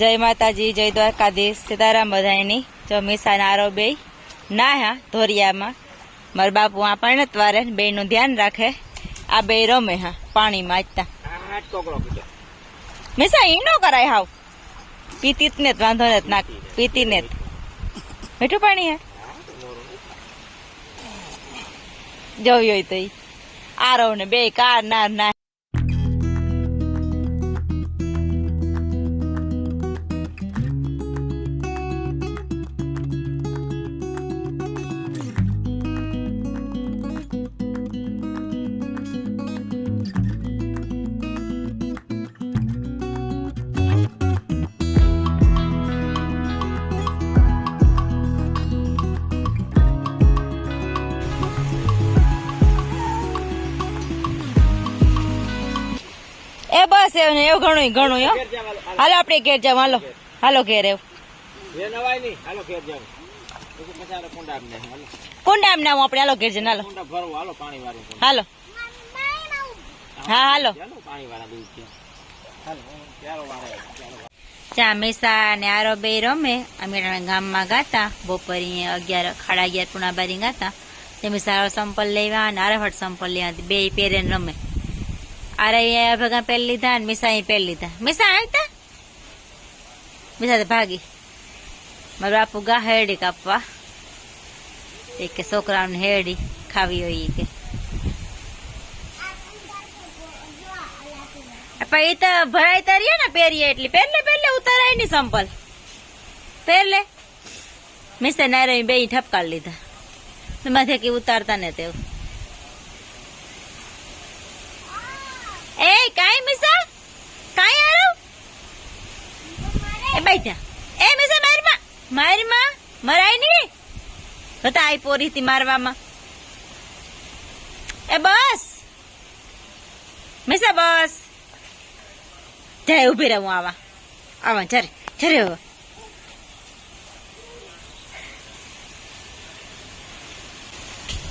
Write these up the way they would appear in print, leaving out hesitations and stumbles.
जय माताजी जय द्वारकाधीश सीताराम बधाईनी जो मीसा नारो बे ना धोरिया में मार बापू आ परणतवारे बे नु ध्यान राखे आ बे रमे हाँ पानी में आजता मीसा ई नो कराय हाव पीती ने वांधो ने ना पीती ने मीठू पानी है जोयो तो आरो ने बे कार ना ए बस एव घणो घणो हालो आपणे घेर जाव हालो हालो घेर एव कुंडा में नाव आपणे हालो घेर जने हालो हालो हाँ हालो चा मीसा ने आरो बे रमे अमे गाम में गाता बपोरी 11 साढ़ा 11 पुणा बारी गाता मीसा संपल लेवा आरहट संपल लेवा बे पेरे रमे अरे भगा पेल लीधा मीसा ही पेल लीधा मीसा आता मीसा तो भागी मार बापू गा हेरडी कापवा एक छोकरा ने हेरडी खावी हुई के पी तो भराई तरिए ना पेरिए एटली पहले पहले उतराय नहीं संपल पहले मीसा नारे बे ठपका लीधा माथे की उतारता ने ते ए काय मीसा काय आरो ए बैठा ए मीसा मार मा मराई नहीं बता आई पोरी थी मारवा मा ए बस मीसा बस जाए उभी रहूं आवा आवा चल चले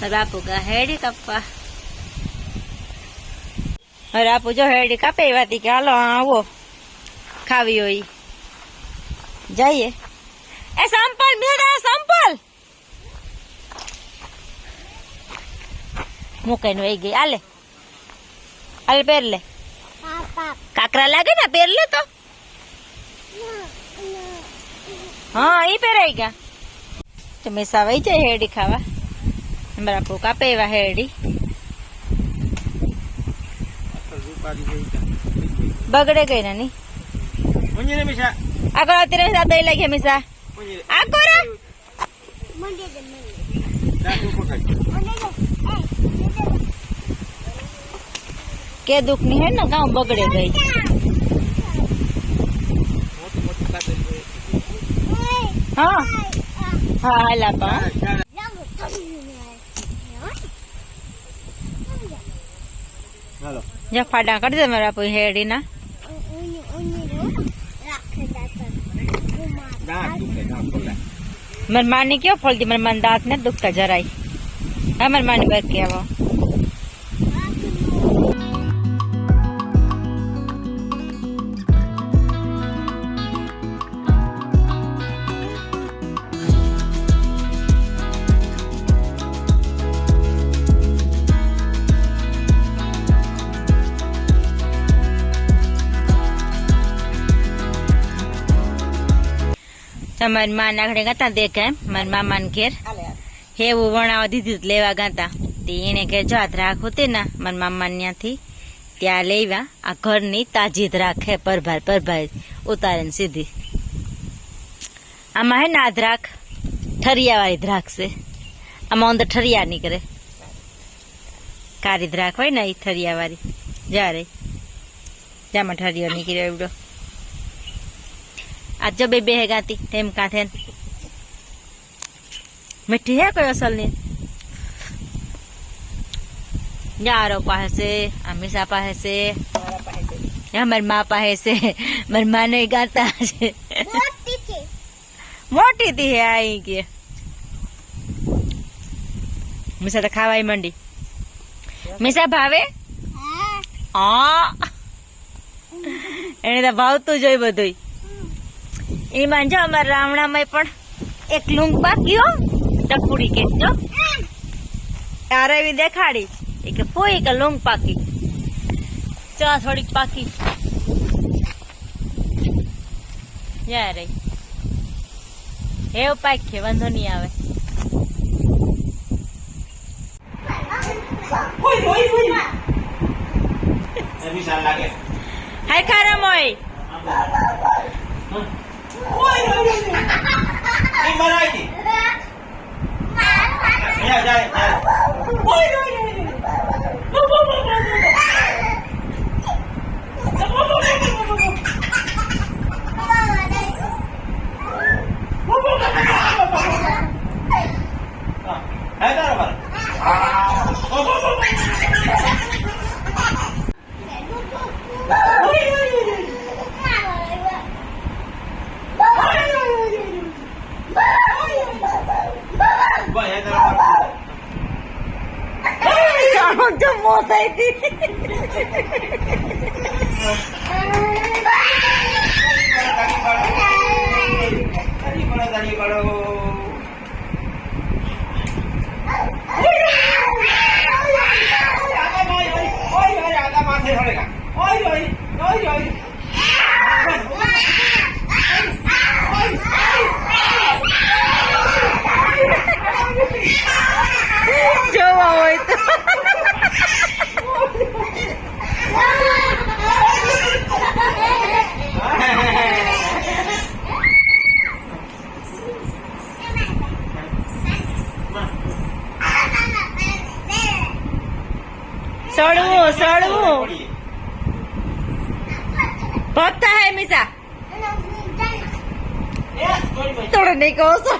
बापू का हेडी कप्पा और आप जो हेडी कापे वाती के हालो आवो खावी होई जाइए ए संपल मेरा संपल मुके नु गई आले आले पेर ले काकरा लागे ना पेर ले तो हाँ ई पेराई क्या तो मीसा वही जाए हेडी खावा मेरा पो कापे वा हेडी बगड़े गई ना नी आगो तेरे साथ दई लगे मीसा आगो रे के दुख नहीं है ना गाँव बगड़े गई हाँ हाँ हला पा जा फाड़ा कर दे मेरा कोई हेडी ना मेरे मानी क्यों फोल दी मेरे मन दांत ने दुखता जराई मेरे मानी बैठ के वो मारी माँ नाखड़े गाता देखे मारी मामा ने घेर हेवू वणावा दीधी लेवा गाता एने के जो द्राख होती ना मारी मामा थी त्या लेवा आ घर नी ताजी द्राख है परभार उतारे सीधी आमा है ना द्राख ठरिया वाली द्राख से आमा अंदर ठरिया निकले कारी द्राख हो ना ठरिया वाली जा रही जामा ठरिया निकले एवडो आज जो बेबे है गाती तेम का थे मिठी है कोई असल नहीं यारो पाहे से अमीसा पाहे से या मेरी माँ पाहे से मेरी माँ नहीं गाता मोटी थी है आई की मीसा तो खावाई मंडी मीसा भावे એને તો ભાવતું જ હોય બધું એમાં જો અમારા રાવણામાં પણ એક લૂંગ પાક્યો ટકુડી કે જો આ રવિ દેખાડી એ કે પોઈ કે લૂંગ પાકી ચા થોડીક પાકી યાર એવું પાક્યો વાંધો નહીં આવે હાય ખારામ હોય જો મોત આવી જોવા હોય તો સડવું સડવું ભક્ત હે મીસા થોડું નહીં કહો છો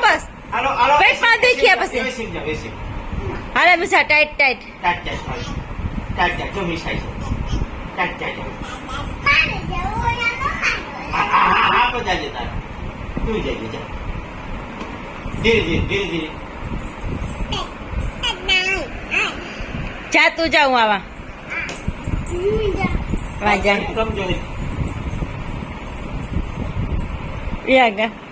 બસ પેટમાં દેખીએ પછી હાલે મીસા ટાઈટ ટાઈટ જો મિસાઈ ટાઈટ બધા જતા તું જઈ જા ધીરે ધીરે જા તું જા હું આવા વાજા સમજો યાગા